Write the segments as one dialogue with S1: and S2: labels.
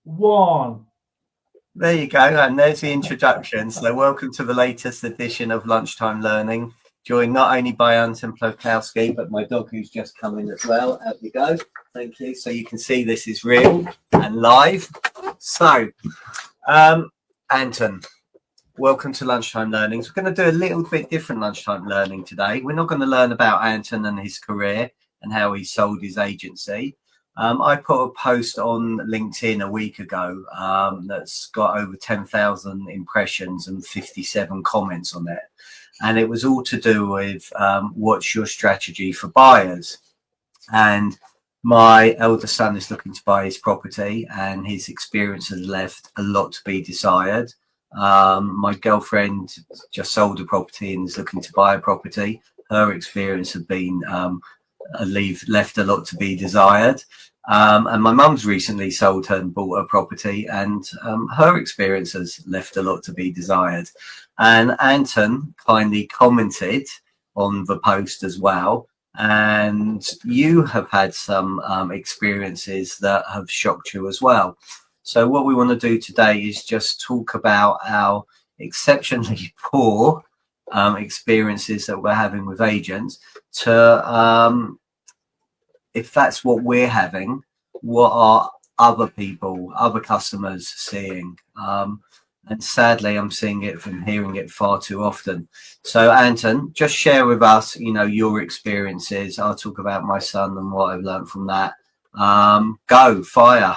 S1: One.
S2: There you go, and there's the introduction. So welcome to the latest edition of Lunchtime Learning, joined not only by Anton Plackowski, but my dog who's just come in as well. Out you go. Thank you. So you can see this is real and live. So, Anton, welcome to Lunchtime Learnings. We're going to do a little bit different lunchtime learning today. We're not going to learn about Anton and his career and how he sold his agency. I put a post on LinkedIn a week ago that's got over 10,000 impressions and 57 comments on it. And it was all to do with what's your strategy for buyers. And my elder son is looking to buy his property, and his experience has left a lot to be desired. My girlfriend just sold a property and is looking to buy a property. Her experience has been left a lot to be desired. And my mum's recently sold her and bought a property, and her experience has left a lot to be desired. And Anton kindly commented on the post as well. And you have had some experiences that have shocked you as well. So what we want to do today is just talk about our exceptionally poor experiences that we're having with agents to if that's what we're having, what are other people, other customers seeing? And sadly, I'm seeing it from hearing it far too often. So, Anton, just share with us, your experiences. I'll talk about my son and what I've learned from that. Go, fire.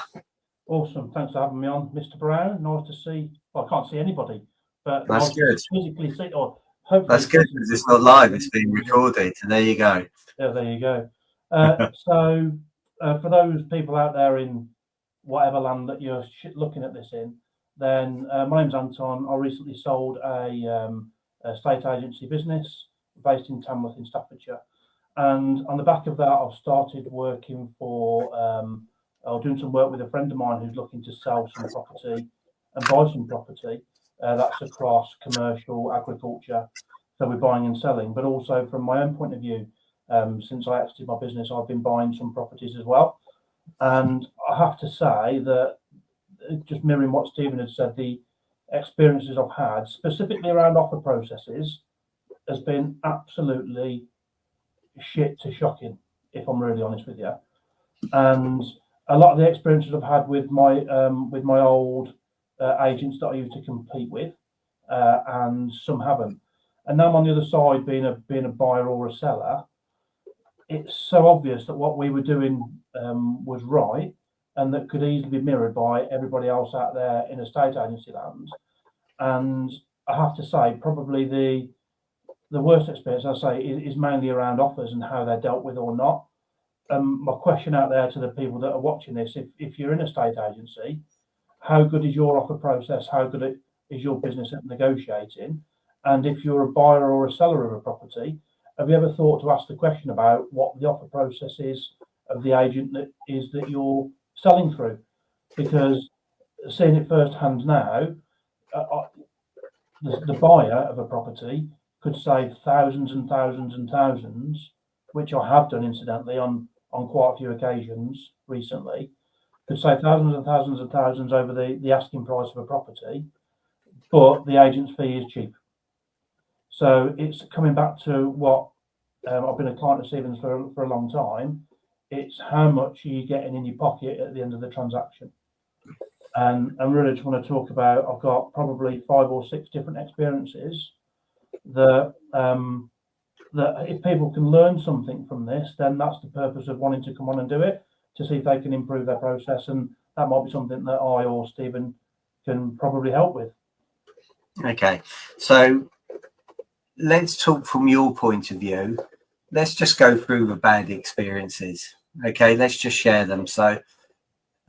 S1: Awesome. Thanks for having me on, Mr. Brown. Nice to see. Well, I can't see anybody, but
S2: that's good.
S1: Physically see, or hopefully
S2: that's good because it's not live; it's being recorded. And there you go.
S1: Yeah, there you go. So, for those people out there in whatever land that you're looking at this in, then my name's Anton. I recently sold a estate agency business based in Tamworth in Staffordshire, and on the back of that, I've started working for. I was doing some work with a friend of mine who's looking to sell some property and buy some property. That's across commercial, agriculture. So we're buying and selling, but also from my own point of view, since I exited my business, I've been buying some properties as well. And I have to say that, just mirroring what Stephen had said, the experiences I've had, specifically around offer processes, has been absolutely shit to shocking, if I'm really honest with you. And a lot of the experiences I've had with my old agents that I used to compete with, and some haven't. And now I'm on the other side, being a buyer or a seller. It's so obvious that what we were doing was right, and that could easily be mirrored by everybody else out there in estate agency land. And I have to say, probably the worst experience I say is mainly around offers and how they're dealt with or not. My question out there to the people that are watching this, if you're in a estate agency, how good is your offer process? How good is your business at negotiating? And if you're a buyer or a seller of a property, have you ever thought to ask the question about what the offer process is of the agent that you're selling through? Because seeing it firsthand now, the buyer of a property could save thousands and thousands and thousands, which I have done incidentally on quite a few occasions recently, could save thousands and thousands and thousands over the asking price of a property, but the agent's fee is cheap. So it's coming back to what I've been a client of Stephen's for a long time. It's how much are you getting in your pocket at the end of the transaction. And I really just want to talk about, I've got probably 5 or 6 different experiences that if people can learn something from this, then that's the purpose of wanting to come on and do it, to see if they can improve their process. And that might be something that I or Stephen can probably help with.
S2: Okay, so let's talk from your point of view. Let's just go through the bad experiences. Okay, let's just share them. So,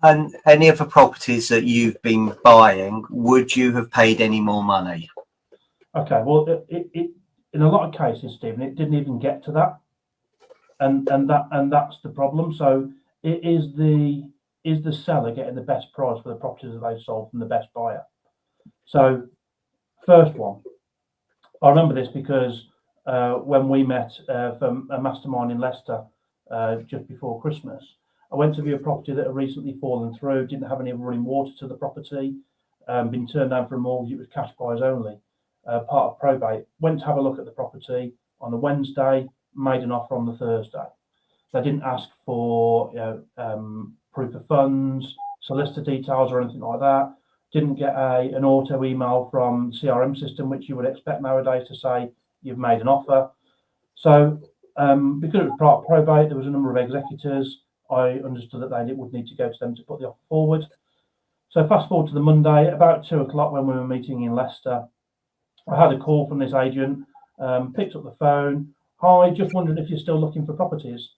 S2: and any of the properties that you've been buying, would you have paid any more money?
S1: Okay, well, it in a lot of cases, Stephen, it didn't even get to that, and that's the problem. So, it is the seller getting the best price for the properties that they've sold from the best buyer. So, first one, I remember this because when we met from a mastermind in Leicester just before Christmas, I went to view a property that had recently fallen through, didn't have any running water to the property, been turned down for a mortgage, it was cash buyers only, part of probate. Went to have a look at the property on the Wednesday, made an offer on the Thursday. They didn't ask for proof of funds, solicitor details or anything like that. Didn't get an auto email from CRM system, which you would expect nowadays to say you've made an offer. So because it was part of probate, there was a number of executors. I understood that they would need to go to them to put the offer forward. So fast forward to the Monday, about 2 o'clock when we were meeting in Leicester, I had a call from this agent, picked up the phone. Hi, just wondered if you're still looking for properties.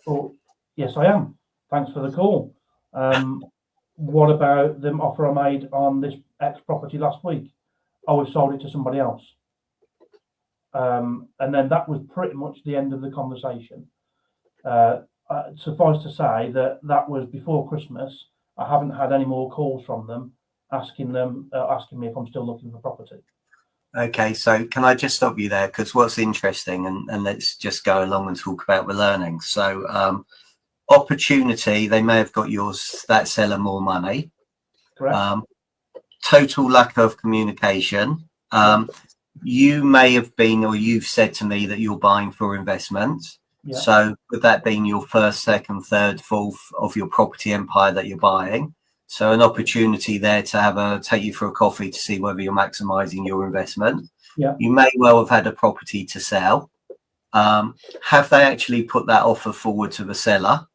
S1: Well, yes, I am. Thanks for the call. What about the offer I made on this X property last week? Oh, we've sold it to somebody else. And then that was pretty much the end of the conversation. Suffice to say that was before Christmas. I haven't had any more calls from them asking me if I'm still looking for property.
S2: Okay, so can I just stop you there? Because what's interesting, and let's just go along and talk about the learning. So opportunity, they may have got that seller more money.
S1: Correct.
S2: Total lack of communication. You may have been, or you've said to me that you're buying for investment.
S1: Yeah.
S2: So with that being your first, second, third, fourth of your property empire that you're buying, so an opportunity there to take you for a coffee to see whether you're maximizing your investment.
S1: Yeah.
S2: You may well have had a property to sell. Have they actually put that offer forward to the seller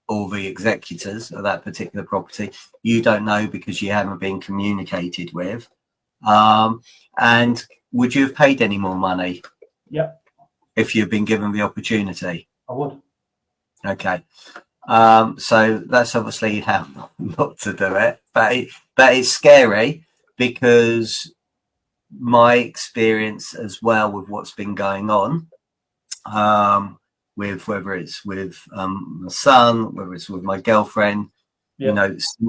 S2: or the executors of that particular property? You don't know because you haven't been communicated with. And would you have paid any more money?
S1: Yeah.
S2: If you've been given the opportunity?
S1: I would.
S2: Okay. So that's obviously how not to do it, but it's scary because my experience as well with what's been going on, with whether it's with my son, whether it's with my girlfriend,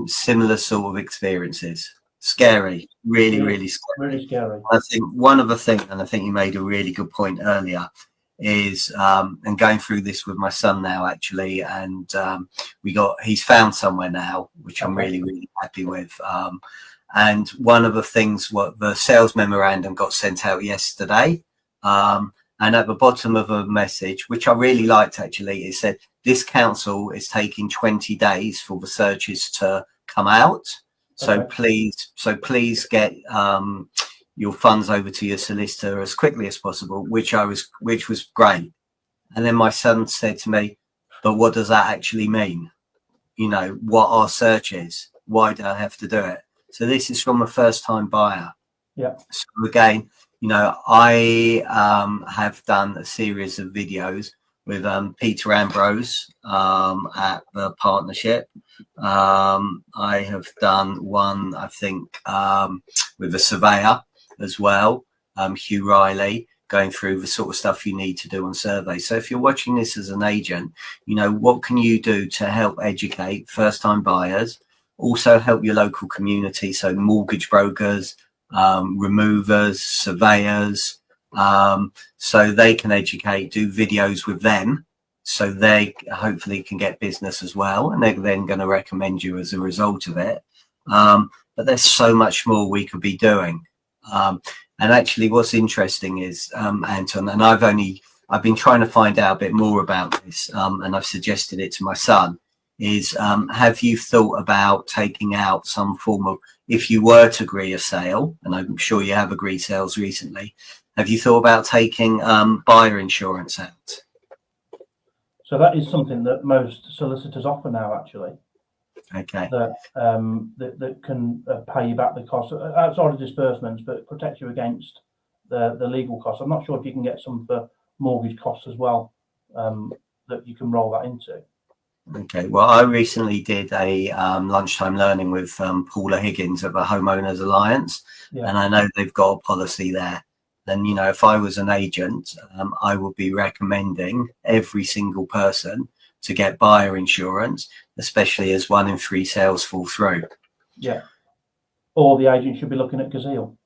S2: similar sort of experiences. Scary, really scary.
S1: Really scary.
S2: I think one of the things, and I think you made a really good point earlier, is and going through this with my son now actually, and he's found somewhere now which I'm really happy with, and one of the things, what the sales memorandum got sent out yesterday, and at the bottom of a message, which I really liked actually, it said this council is taking 20 days for the searches to come out, so please get your funds over to your solicitor as quickly as possible, which was great. And then my son said to me, but what does that actually mean? What are searches? Why do I have to do it? So this is from a first time buyer.
S1: Yeah.
S2: So again, I have done a series of videos with Peter Ambrose at the partnership. I have done one, I think, with a surveyor as well, Hugh Riley, going through the sort of stuff you need to do on surveys. So if you're watching this as an agent, what can you do to help educate first time buyers, also help your local community, so mortgage brokers, removers, surveyors, so they can educate, do videos with them, so they hopefully can get business as well, and they're then going to recommend you as a result of it. But there's so much more we could be doing. And actually what's interesting is, Anton, and I've been trying to find out a bit more about this, and I've suggested it to my son, is have you thought about taking out some form of, if you were to agree a sale, and I'm sure you have agreed sales recently, have you thought about taking buyer insurance out? So
S1: that is something that most solicitors offer now, actually.
S2: Okay.
S1: That can pay you back the cost outside of disbursements, but protect you against the legal costs. I'm not sure if you can get some for mortgage costs as well, that you can roll that into.
S2: Okay. Well, I recently did a lunchtime learning with Paula Higgins of the Homeowners Alliance, and I know they've got a policy there. And if I was an agent, I would be recommending every single person to get buyer insurance, especially as 1 in 3 sales fall through.
S1: Yeah. Or the agent should be looking at Gazelle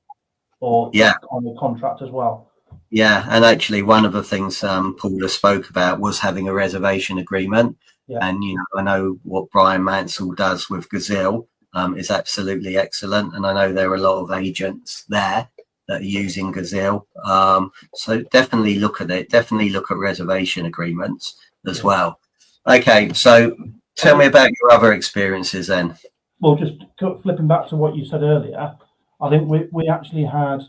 S1: or on the contract as well.
S2: Yeah. And actually one of the things Paula spoke about was having a reservation agreement.
S1: Yeah.
S2: And I know what Brian Mansell does with Gazelle is absolutely excellent, and I know there are a lot of agents there that are using Gazelle. So definitely look at it. Definitely look at reservation agreements as well. Okay, so tell me about your other experiences then.
S1: Well, just flipping back to what you said earlier, I think we actually had,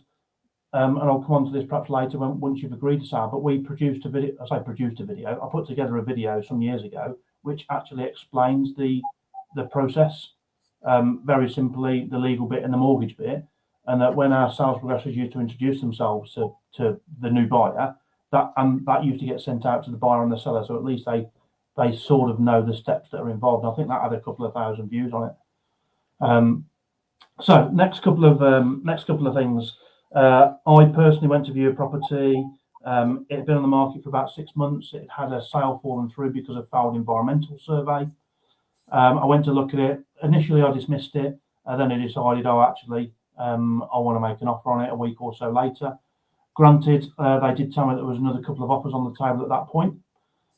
S1: and I'll come on to this perhaps later once you've agreed to sell, but we produced a video. I say produced a video. I put together a video some years ago which actually explains the process, very simply, the legal bit and the mortgage bit, and that when our sales progressors used to introduce themselves to the new buyer, that used to get sent out to the buyer and the seller, so at least they sort of know the steps that are involved. I think that had a couple of thousand views on it. So next couple of things. I personally went to view a property. It had been on the market for about 6 months. It had a sale fallen through because of failed environmental survey. I went to look at it. Initially, I dismissed it. Then I decided, actually, I want to make an offer on it a week or so later. Granted, they did tell me there was another couple of offers on the table at that point.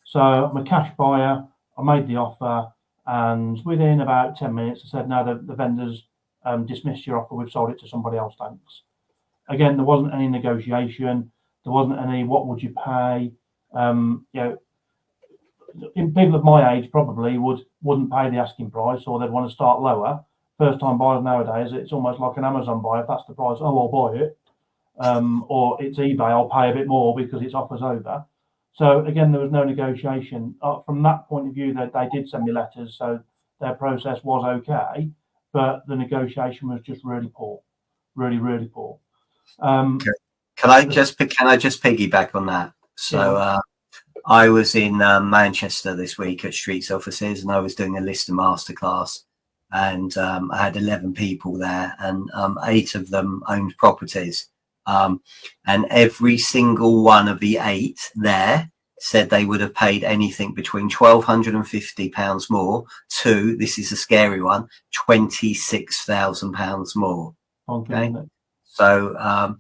S1: So I'm a cash buyer. I made the offer, and within about 10 minutes, I said, no, the vendors dismissed your offer. We've sold it to somebody else. Thanks. Again, there wasn't any negotiation. There wasn't any, what would you pay? People of my age probably wouldn't pay the asking price, or they'd want to start lower. First time buyers nowadays, it's almost like an Amazon buy. If that's the price, I'll buy it. Or it's eBay, I'll pay a bit more because it's offers over. So again, there was no negotiation. From that point of view, they did send me letters, so their process was okay, but the negotiation was just really poor, really poor.
S2: Can I just piggyback on that? So I was in Manchester this week at Streets Offices, and I was doing a lister masterclass, and I had 11 people there, and 8 of them owned properties. And every single one of the 8 there said they would have paid anything between £1,250 more to, this is a scary one, £26,000 more. Okay. So, and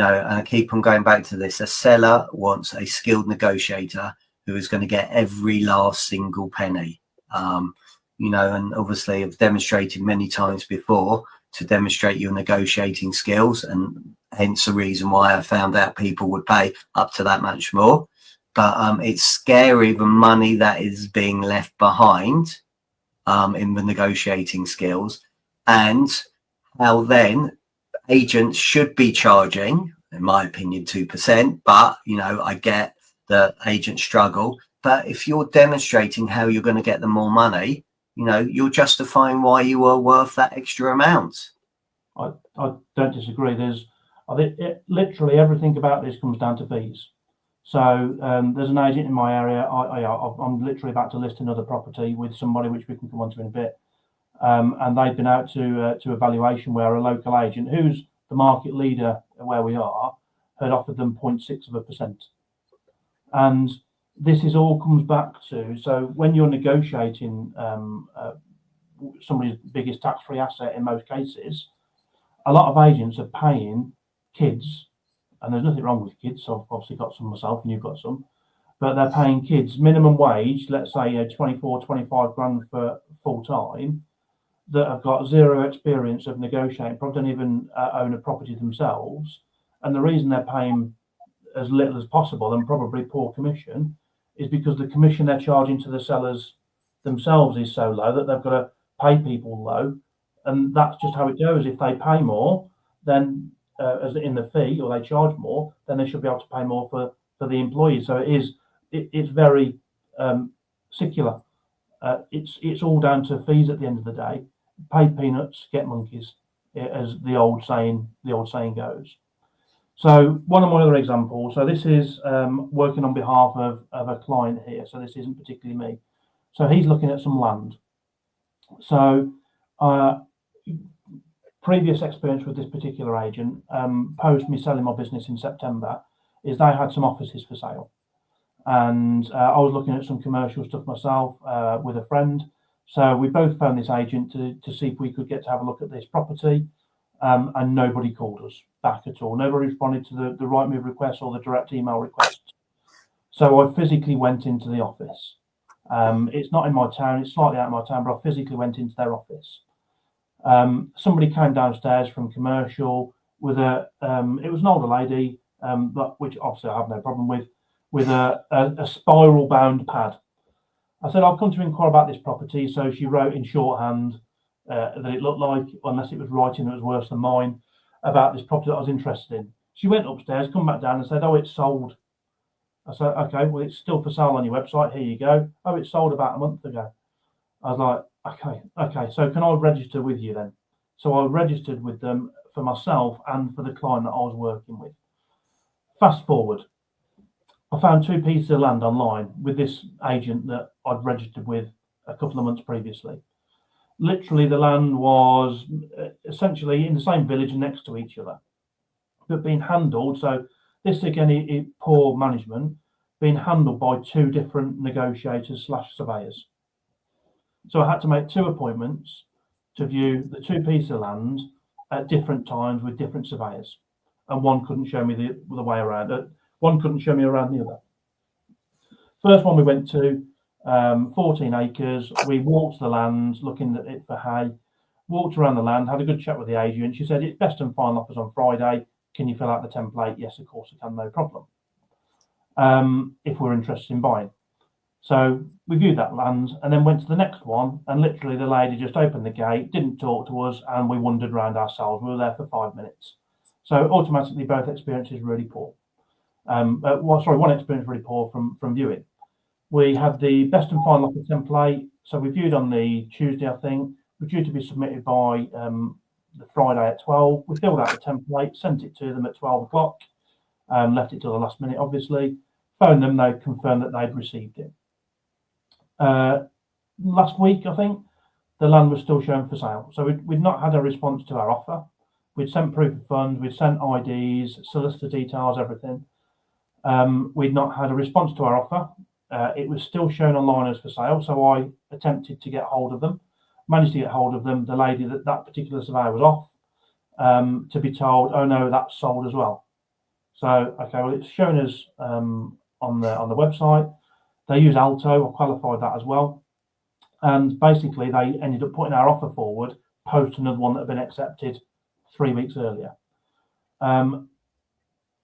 S2: I keep on going back to this. A seller wants a skilled negotiator who is going to get every last single penny. And obviously I've demonstrated many times before to demonstrate your negotiating skills, and hence the reason why I found out people would pay up to that much more. But it's scary, the money that is being left behind in the negotiating skills, and how then agents should be charging, in my opinion, 2%. But, I get that agents struggle. But if you're demonstrating how you're going to get them more money, you're justifying why you are worth that extra amount.
S1: I don't disagree. I think literally everything about this comes down to fees. So there's an agent in my area. I'm literally about to list another property with somebody, which we can come on to in a bit. And they've been out to evaluation where a local agent, who's the market leader where we are, had offered them 0.6%. And this is all comes back to, so when you're negotiating somebody's biggest tax-free asset in most cases, a lot of agents are paying kids, and there's nothing wrong with kids. So I've obviously got some myself, and you've got some, but they're paying kids minimum wage, let's say 24, 25 grand for full time, that have got zero experience of negotiating, probably don't even own a property themselves. And the reason they're paying as little as possible and probably poor commission is because the commission they're charging to the sellers themselves is so low that they've got to pay people low. And that's just how it goes. If they pay more, then as in the fee, or they charge more, then they should be able to pay more for the employees. So it's very secular. It's all down to fees at the end of the day. Pay peanuts, get monkeys, as the old saying goes. So one of my other examples. So this is working on behalf of a client here. So this isn't particularly me. So he's looking at some land. So previous experience with this particular agent, post me selling my business in September, is they had some offices for sale. And I was looking at some commercial stuff myself with a friend. So we both phoned this agent to see if we could get to have a look at this property, and nobody called us back at all. Nobody responded to the right move request or the direct email request. So I physically went into the office, It's not in my town, it's slightly out of my town, but I physically went into their office. Somebody came downstairs from commercial with it was an older lady, but which obviously I have no problem with a spiral bound pad. I said, I'll come to inquire about this property. So she wrote in shorthand that it looked like, unless it was writing that was worse than mine, about this property that I was interested in. She went upstairs, come back down and said, oh, it's sold. I said, okay, well, it's still for sale on your website. Here you go. Oh, it's sold about a month ago. I was like, okay, so can I register with you then? So I registered with them for myself and for the client that I was working with. Fast forward, I found 2 pieces of land online with this agent that I'd registered with a couple of months previously. Literally, the land was essentially in the same village next to each other, but being handled. So this again, poor management, being handled by 2 different negotiators / surveyors. So I had to make 2 appointments to view the 2 pieces of land at different times with different surveyors, and one couldn't show me the way around. One couldn't show me around the other. First one we went to, 14 acres. We walked the land, looking at it for hay. Walked around the land, had a good chat with the agent. She said it's best and final offers on Friday. Can you fill out the template? Yes, of course I can, no problem. If we're interested in buying. So we viewed that land and then went to the next one, and literally the lady just opened the gate, didn't talk to us, and we wandered around ourselves. We were there for 5 minutes. So automatically both experiences really poor. One experience really poor from viewing. We had the best and final offer template. So we viewed on the Tuesday, I think. We're due to be submitted by the Friday at 12. We filled out the template, sent it to them at 12 o'clock, left it till the last minute, obviously. Phoned them, they confirmed that they'd received it. Last week, I think, the land was still shown for sale. So we'd not had a response to our offer. We'd sent proof of funds, we'd sent IDs, solicitor details, everything. We'd not had a response to our offer. It was still shown online as for sale, so I attempted to get hold of them, managed to get hold of them. The lady that particular surveyor was off, to be told, oh no, that's sold as well. So, okay, well, it's shown as on the website. They use Alto, I qualified that as well. And basically, they ended up putting our offer forward, post another one that had been accepted 3 weeks earlier. Now,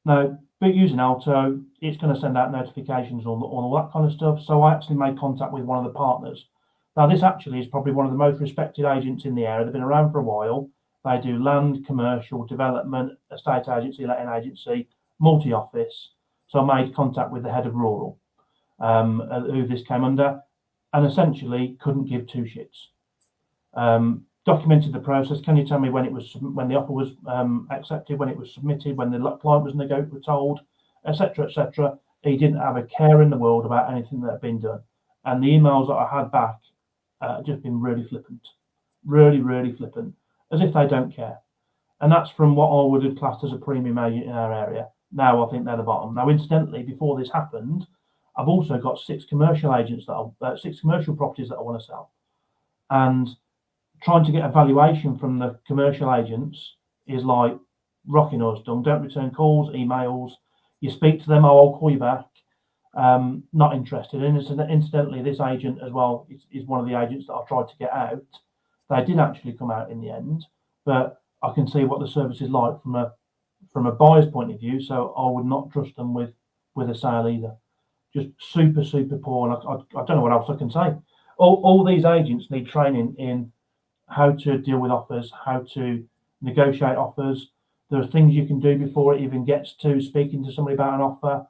S1: but using Alto, it's going to send out notifications on all that kind of stuff. So I actually made contact with one of the partners. Now, this actually is probably one of the most respected agents in the area. They've been around for a while. They do land, commercial, development, estate agency, letting agency, multi-office. So I made contact with the head of rural, who this came under, and essentially couldn't give 2 shits. Documented the process. Can you tell me when the offer was accepted, when it was submitted, when the client was told, etc., etc. He didn't have a care in the world about anything that had been done, and the emails that I had back just been really flippant, really flippant, as if they don't care. And that's from what I would have classed as a premium agent in our area. Now I think they're the bottom. Now, incidentally, before this happened, I've also got 6 commercial agents 6 commercial properties that I want to sell, and trying to get a valuation from the commercial agents is like rocking horse dung. Don't return calls, emails. You speak to them, oh, I'll call you back. Not interested. And incidentally, this agent as well is one of the agents that I tried to get out. They did actually come out in the end, but I can see what the service is like from a buyer's point of view. So I would not trust them with a sale either. Just super poor. And I don't know what else I can say. All these agents need training in how to deal with offers, how to negotiate offers. There are things you can do before it even gets to speaking to somebody about an offer.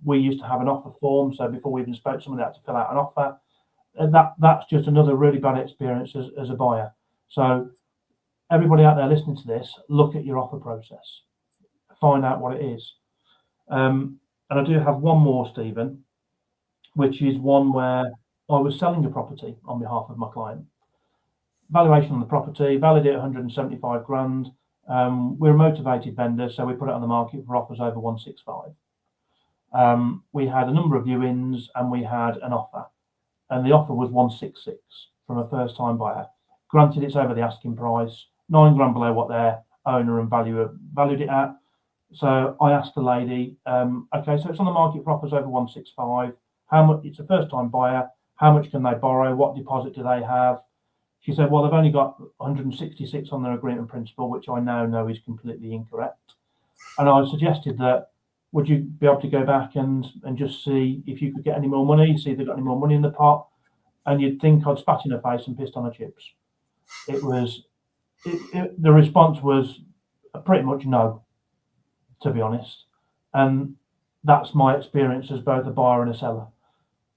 S1: We used to have an offer form, so before we even spoke to somebody, they had to fill out an offer. And that's just another really bad experience as a buyer. So everybody out there listening to this, look at your offer process, find out what it is. And I do have one more, Stephen, which is one where I was selling a property on behalf of my client. Valuation on the property, valued at 175 grand. We're a motivated vendor, so we put it on the market for offers over 165. We had a number of viewings and we had an offer, and the offer was 166 from a first-time buyer. Granted, it's over the asking price, 9 grand below what their owner and valuer valued it at. So I asked the lady, okay, so it's on the market for offers over 165. how much, it's a first time buyer, how much can they borrow, what deposit do they have? She said, well, they've only got 166 on their agreement principal, which I now know is completely incorrect. And I suggested that, would you be able to go back and just see if you could get any more money, see if they've got any more money in the pot? And you'd think I'd spat in her face and pissed on her chips. The response was pretty much no, to be honest. And that's my experience as both a buyer and a seller.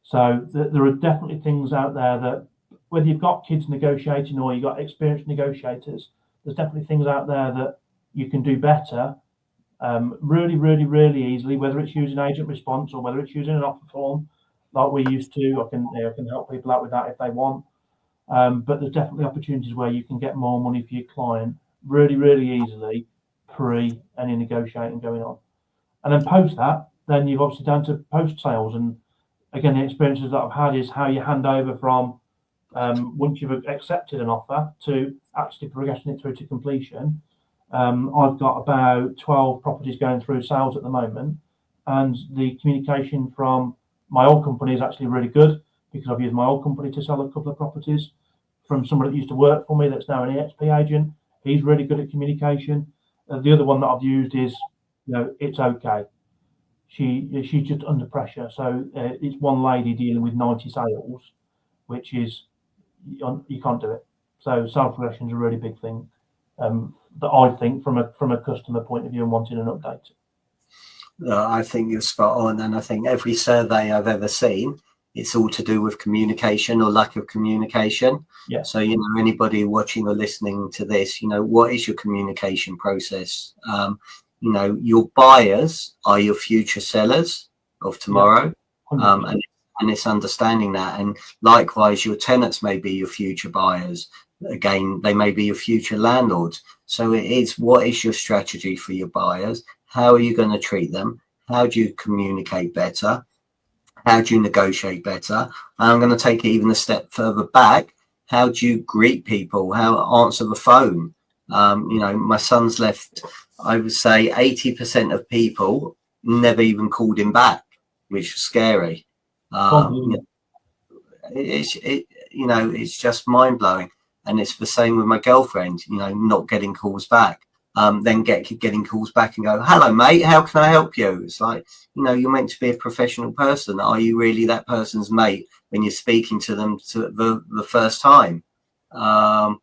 S1: So there are definitely things out there that, whether you've got kids negotiating or you've got experienced negotiators, there's definitely things out there that you can do better, really, really, really easily, whether it's using agent response or whether it's using an offer form like we used to. I can help people out with that if they want. But there's definitely opportunities where you can get more money for your client really, really easily, pre any negotiating going on. And then post that, then you've obviously down to post sales. And again, the experiences that I've had is how you hand over from once you've accepted an offer to actually progressing it through to completion. I've got about 12 properties going through sales at the moment, and the communication from my old company is actually really good, because I've used my old company to sell a couple of properties from somebody that used to work for me that's now an EXP agent. He's really good at communication. The other one that I've used is, it's okay. She's just under pressure. So it's one lady dealing with 90 sales, which is, you can't do it. So self-progression is a really big thing that I think from a customer point of view and wanting an update.
S2: I think you're spot on, and I think every survey I've ever seen, it's all to do with communication or lack of communication.
S1: Yeah.
S2: So anybody watching or listening to this, what is your communication process? Your buyers are your future sellers of tomorrow. Yeah. And it's understanding that. And likewise, your tenants may be your future buyers. Again, they may be your future landlords. So it is, what is your strategy for your buyers? How are you going to treat them? How do you communicate better? How do you negotiate better? And I'm going to take it even a step further back. How do you greet people? How answer the phone? My son's left, I would say 80% of people never even called him back, which was scary. It's just mind blowing. And it's the same with my girlfriend, not getting calls back. Then getting calls back and go, hello, mate, how can I help you? It's like, you're meant to be a professional person. Are you really that person's mate when you're speaking to them the first time? So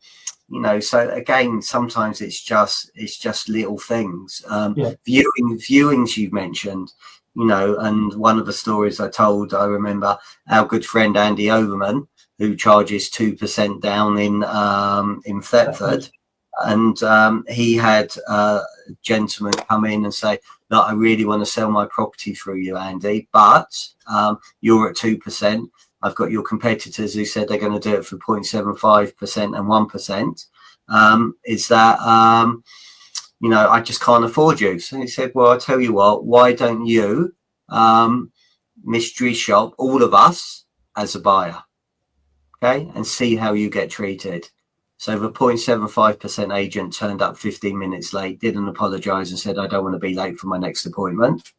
S2: again, sometimes it's just little things. Viewings you've mentioned, and one of the stories I told, I remember our good friend Andy Overman, who charges 2% down in Thetford. And he had a gentleman come in and say, look, I really want to sell my property through you, Andy, but you're at 2%. I've got your competitors who said they're going to do it for 0.75% and 1%. Is that, I just can't afford you. So he said, well, I'll tell you what, why don't you mystery shop all of us as a buyer, okay, and see how you get treated. So the 0.75% agent turned up 15 minutes late, didn't apologise and said, I don't want to be late for my next appointment.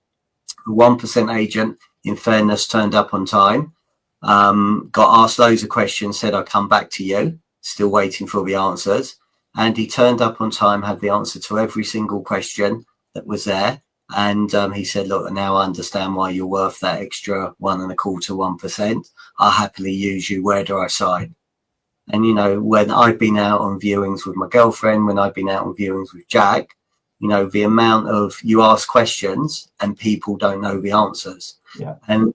S2: The 1% agent, in fairness, turned up on time, got asked loads of questions, said, I'll come back to you, still waiting for the answers. And he turned up on time, had the answer to every single question that was there. And he said, look, now I understand why you're worth that extra 1.25%, 1%. I'll happily use you. Where do I sign? And, when I've been out on viewings with my girlfriend, when I've been out on viewings with Jack, the amount of you ask questions and people don't know the answers.
S1: Yeah.
S2: And,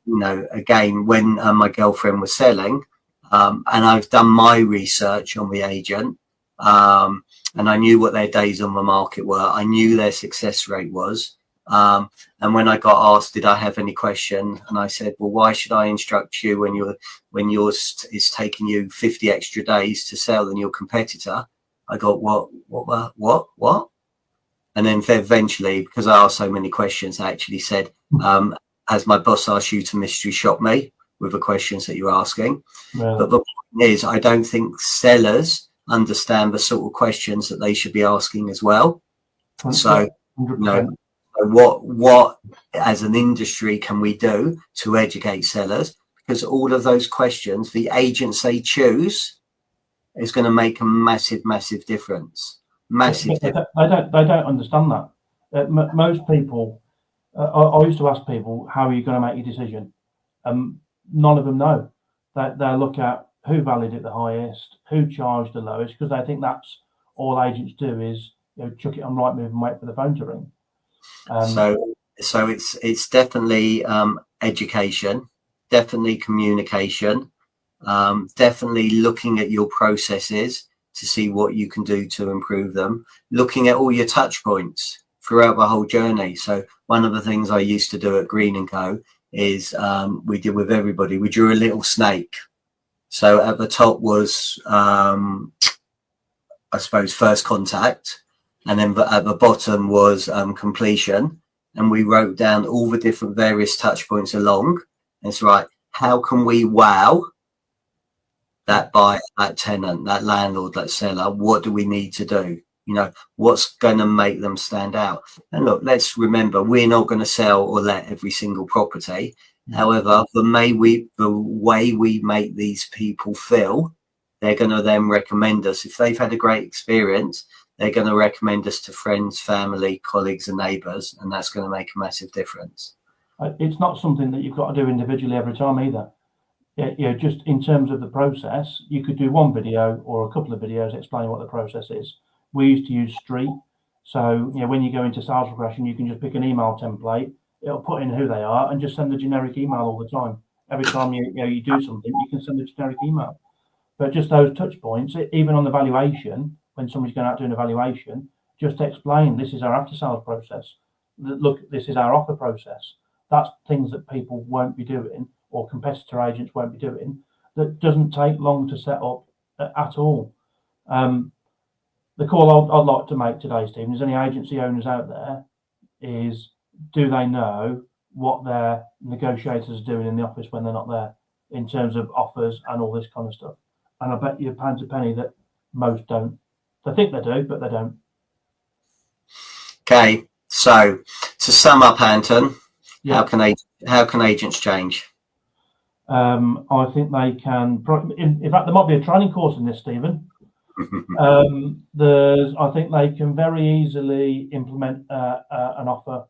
S2: again, when my girlfriend was selling, and I've done my research on the agent, and I knew what their days on the market were. I knew their success rate was. And when I got asked, did I have any question? And I said, well, why should I instruct you when yours is taking you 50 extra days to sell than your competitor? I got, what? And then eventually, because I asked so many questions, I actually said, has my boss asked you to mystery shop me with the questions that you're asking?
S1: Really?
S2: But the point is, I don't think sellers understand the sort of questions that they should be asking as well.
S1: 100%.
S2: So, What as an industry can we do to educate sellers? Because all of those questions, the agents they choose is going to make a massive difference. Massive
S1: But
S2: difference.
S1: they don't understand that. Most people, I used to ask people, how are you going to make your decision? None of them know. They look at who valued it the highest, who charged the lowest, because they think that's all agents do is, you know, chuck it on Rightmove and wait for the phone to ring.
S2: So it's definitely education, definitely communication, definitely looking at your processes to see what you can do to improve them, looking at all your touch points throughout the whole journey. So one of the things I used to do at Green & Co is we did with everybody, we drew a little snake. So at the top was, I suppose, first contact. And then at the bottom was completion. And we wrote down all the different various touch points along. And it's right, how can we wow that buyer, that tenant, that landlord, that seller? What do we need to do? You know, what's going to make them stand out? And look, let's remember, we're not going to sell or let every single property. However, the way we make these people feel, they're going to then recommend us. If they've had a great experience, they're going to recommend us to friends, family, colleagues and neighbours, and that's going to make a massive difference.
S1: It's not something that you've got to do individually every time either. You know, just in terms of the process, you could do one video or a couple of videos explaining what the process is. We used to use Street. So, you know, when you go into sales progression, you can just pick an email template, it'll put in who they are and just send a generic email all the time. Every time you do something, you can send a generic email. But just those touch points, even on the valuation, when somebody's going out doing a valuation, just explain this is our after sales process. Look, this is our offer process. That's things that people won't be doing, or competitor agents won't be doing. That doesn't take long to set up at all. The call I'd like to make today, Stephen, is any agency owners out there, is do they know what their negotiators are doing in the office when they're not there, in terms of offers and all this kind of stuff? And I bet you pound to penny that most don't. They think they do, but they don't.
S2: Okay, so to sum up, Anton,
S1: Yeah.
S2: how can agents change?
S1: I think they can. In fact, there might be a training course in this, Stephen. I think they can very easily implement an offer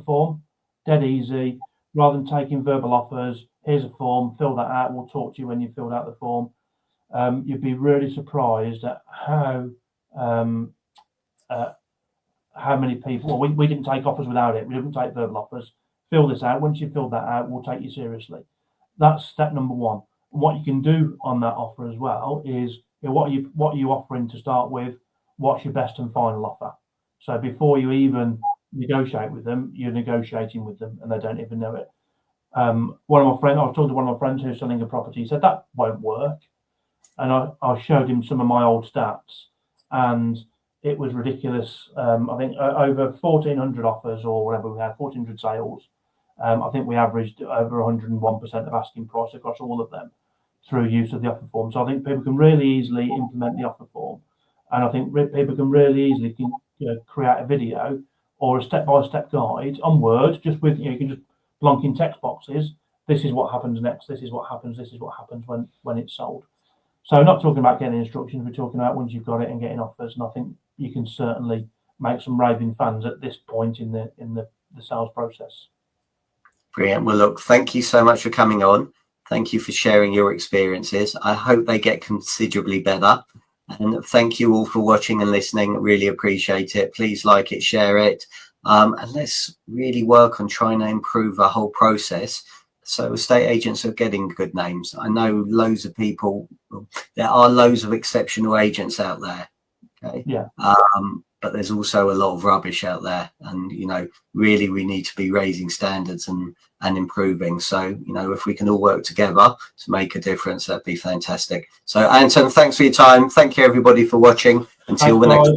S1: form, dead easy, rather than taking verbal offers. Here's a form, fill that out. We'll talk to you when you filled out the form. You'd be really surprised at how many people. Well, we didn't take offers without it. We didn't take verbal offers. Fill this out. Once you filled that out, we'll take you seriously. That's step number one. And what you can do on that offer as well is, you know, what are you offering to start with? What's your best and final offer? So before you even negotiate with them, you're negotiating with them, and they don't even know it. One of my friends, I was talking to one of my friends who's selling a property. He said that won't work, and I showed him some of my old stats, and it was ridiculous. I think over 1,400 offers or whatever we had, 1,400 sales. I think we averaged over 101% of asking price across all of them through use of the offer form. So I think people can really easily implement the offer form, and I think people can really easily create a video or a step-by-step guide on Word, just with, you can just plonk in text boxes. This is what happens next. This is what happens. This is what happens when it's sold. So not talking about getting instructions. We're talking about once you've got it and getting offers. And I think you can certainly make some raving fans at this point in the sales process.
S2: Brilliant. Well, look, thank you so much for coming on. Thank you for sharing your experiences. I hope they get considerably better. And thank you all for watching and listening. Really appreciate it. Please like it, share it. And let's really work on trying to improve the whole process, so estate agents are getting good names. I know loads of people, there are loads of exceptional agents out there. Okay.
S1: Yeah.
S2: But there's also a lot of rubbish out there, and really we need to be raising standards and improving. So if we can all work together to make a difference, that'd be fantastic. So Anton, thanks for your time. Thank you everybody for watching. Until the next